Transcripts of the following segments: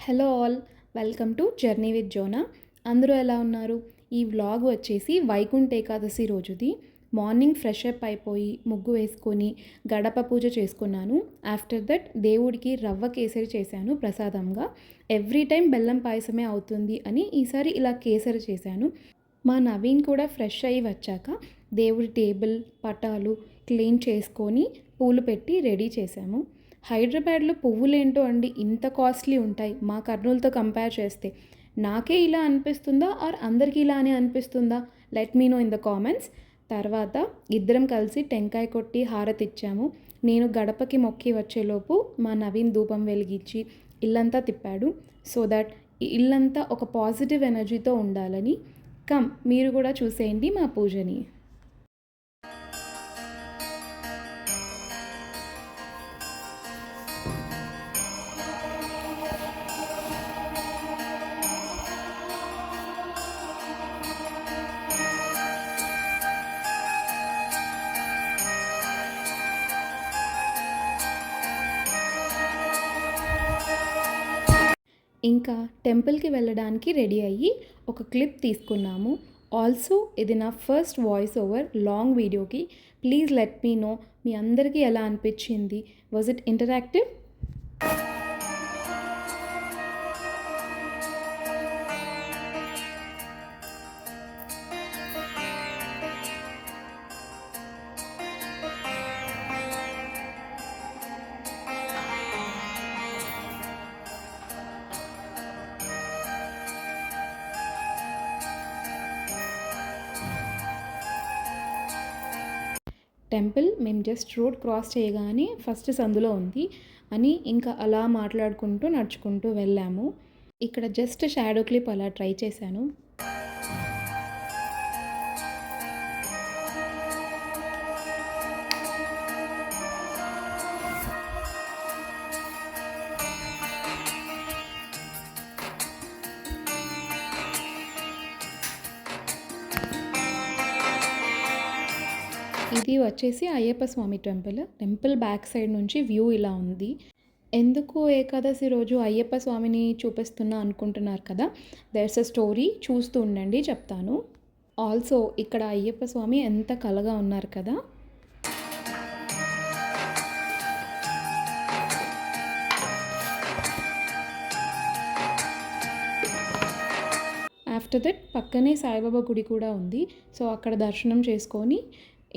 Hello all, welcome to journey with Zona. అందరూ ఎలా ఉన్నారు? ఈ వ్లాగ్ వచ్చేసి వైకుంఠ ఏకాదశి రోజుది. మార్నింగ్ ఫ్రెష్ అప్ అయిపోయి ముగ్గు వేసుకొని గడప పూజ చేసుకున్నాను. ఆఫ్టర్ దట్ దేవుడికి రవ్వ కేసరి చేశాను ప్రసాదంగా. ఎవ్రీ టైం బెల్లం పాయసమే అవుతుంది అని ఈసారి ఇలా కేసరి చేశాను. మా నవీన్ కూడా ఫ్రెష్ అయ్యి వచ్చాక దేవుడి టేబుల్ పటాలు క్లీన్ చేసుకొని పూలు పెట్టి రెడీ చేశాము. హైదరాబాద్లో పువ్వులేంటో అండి ఇంత కాస్ట్లీ ఉంటాయి మా కర్నూలుతో కంపేర్ చేస్తే. నాకే ఇలా అనిపిస్తుందా ఆర్ అందరికీ ఇలానే అనిపిస్తుందా? Let me know in the comments. తర్వాత ఇద్దరం కలిసి టెంకాయ కొట్టి హారతి ఇచ్చాము. నేను గడపకి మొక్కి వచ్చేలోపు మా నవీన్ ధూపం వెలిగించి ఇల్లంతా తిప్పాడు. సో దట్ ఇల్లంతా ఒక పాజిటివ్ ఎనర్జీతో ఉండాలని. కమ్, మీరు కూడా చూసేయండి మా పూజని. ఇంకా టెంపుల్కి వెళ్ళడానికి రెడీ అయ్యి ఒక క్లిప్ తీసుకున్నాము. ఆల్సో ఇది నా ఫస్ట్ వాయిస్ ఓవర్ లాంగ్ వీడియోకి. ప్లీజ్ లెట్ మీ నో మీ అందరికీ ఎలా అనిపించింది. Was it interactive? టెంపుల్ మేము జస్ట్ రోడ్ క్రాస్ చేయగానే ఫస్ట్ సందులో ఉంది అని ఇంకా అలా మాట్లాడుకుంటూ నడుచుకుంటూ వెళ్ళాము. ఇక్కడ జస్ట్ షాడో క్లిప్ అలా ట్రై చేశాను. ఇది వచ్చేసి అయ్యప్ప స్వామి టెంపుల్ బ్యాక్ సైడ్ నుంచి వ్యూ ఇలా ఉంది. ఎందుకు ఏకాదశి రోజు అయ్యప్ప స్వామిని చూపిస్తున్నా అనుకుంటున్నారు కదా. దేర్స్ అ స్టోరీ, చూస్తూ ఉండండి చెప్తాను. ఆల్సో ఇక్కడ అయ్యప్ప స్వామి ఎంత కలగా ఉన్నారు కదా. ఆఫ్టర్ దట్ పక్కనే సాయిబాబా గుడి కూడా ఉంది. సో అక్కడ దర్శనం చేసుకొని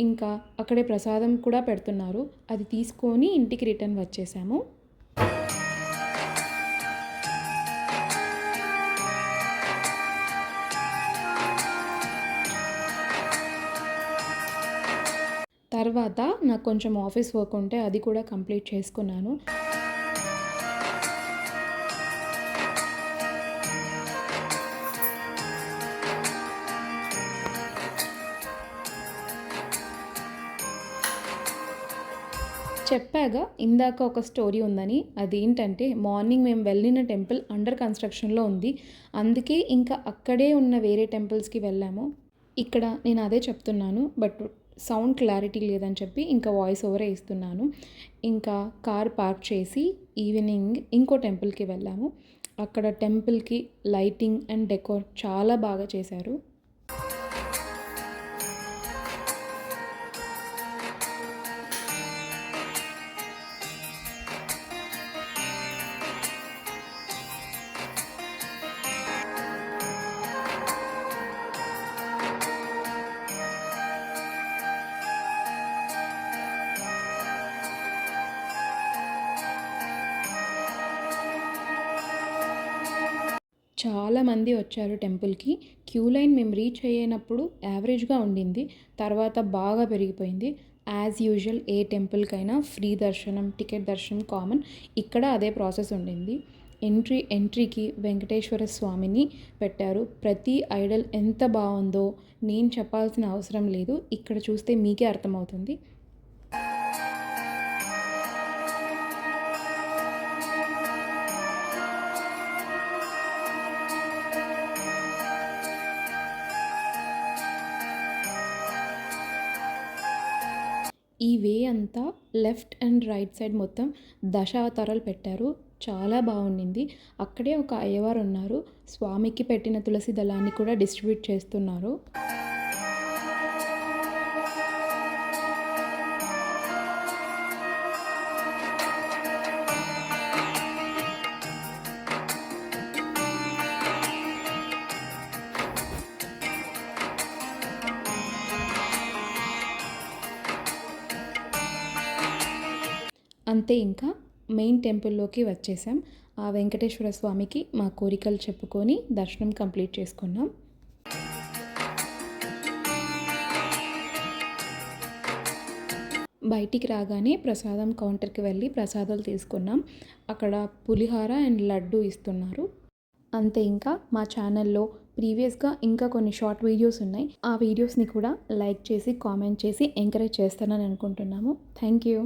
ఇంకా అక్కడే ప్రసాదం కూడా పెడుతున్నారు. అది తీసుకొని ఇంటికి రిటర్న్ వచ్చేసాము. తర్వాత నాకు కొంచెం ఆఫీస్ వర్క్ ఉంటే అది కూడా కంప్లీట్ చేసుకున్నాను. చెప్పాగా ఇందాక ఒక స్టోరీ ఉందని. అదేంటంటే మార్నింగ్ మేము వెళ్ళిన టెంపుల్ అండర్ కన్స్ట్రక్షన్లో ఉంది. అందుకే ఇంకా అక్కడే ఉన్న వేరే టెంపుల్స్కి వెళ్ళాము. ఇక్కడ నేను అదే చెప్తున్నాను, బట్ సౌండ్ క్లారిటీ లేదని చెప్పి ఇంకా వాయిస్ ఓవరే ఇస్తున్నాను. ఇంకా కార్ పార్క్ చేసి ఈవినింగ్ ఇంకో టెంపుల్కి వెళ్ళాము. అక్కడ టెంపుల్కి లైటింగ్ అండ్ డెకోర్ చాలా బాగా చేశారు. చాలామంది వచ్చారు టెంపుల్కి. క్యూ లైన్ మేము రీచ్ అయ్యేటప్పుడు యావరేజ్గా ఉండింది, తర్వాత బాగా పెరిగిపోయింది. యాజ్ యూజువల్ ఏ టెంపుల్కైనా ఫ్రీ దర్శనం, టికెట్ దర్శనం కామన్. ఇక్కడ అదే ప్రాసెస్ ఉండింది. ఎంట్రీకి వెంకటేశ్వర స్వామిని పెట్టారు. ప్రతి ఐడల్ ఎంత బాగుందో నేను చెప్పాల్సిన అవసరం లేదు, ఇక్కడ చూస్తే మీకే అర్థమవుతుంది. ఈ వే అంతా లెఫ్ట్ అండ్ రైట్ సైడ్ మొత్తం దశావతారాలు పెట్టారు. చాలా బాగుండింది. అక్కడే ఒక అయ్యవారు ఉన్నారు. స్వామికి పెట్టిన తులసి దళాన్ని కూడా డిస్ట్రిబ్యూట్ చేస్తున్నారు. అంతే ఇంకా మెయిన్ టెంపుల్లోకి వచ్చేసాం. ఆ వెంకటేశ్వర స్వామికి మా కోరికలు చెప్పుకొని దర్శనం కంప్లీట్ చేసుకున్నాం. బయటికి రాగానే ప్రసాదం కౌంటర్కి వెళ్ళి ప్రసాదాలు తీసుకున్నాం. అక్కడ పులిహార అండ్ లడ్డు ఇస్తున్నారు. అంతే ఇంకా మా ఛానల్లో ప్రీవియస్గా ఇంకా కొన్ని షార్ట్ వీడియోస్ ఉన్నాయి. ఆ వీడియోస్ని కూడా లైక్ చేసి కామెంట్ చేసి ఎంకరేజ్ చేస్తానని అనుకుంటున్నాము. Thank you.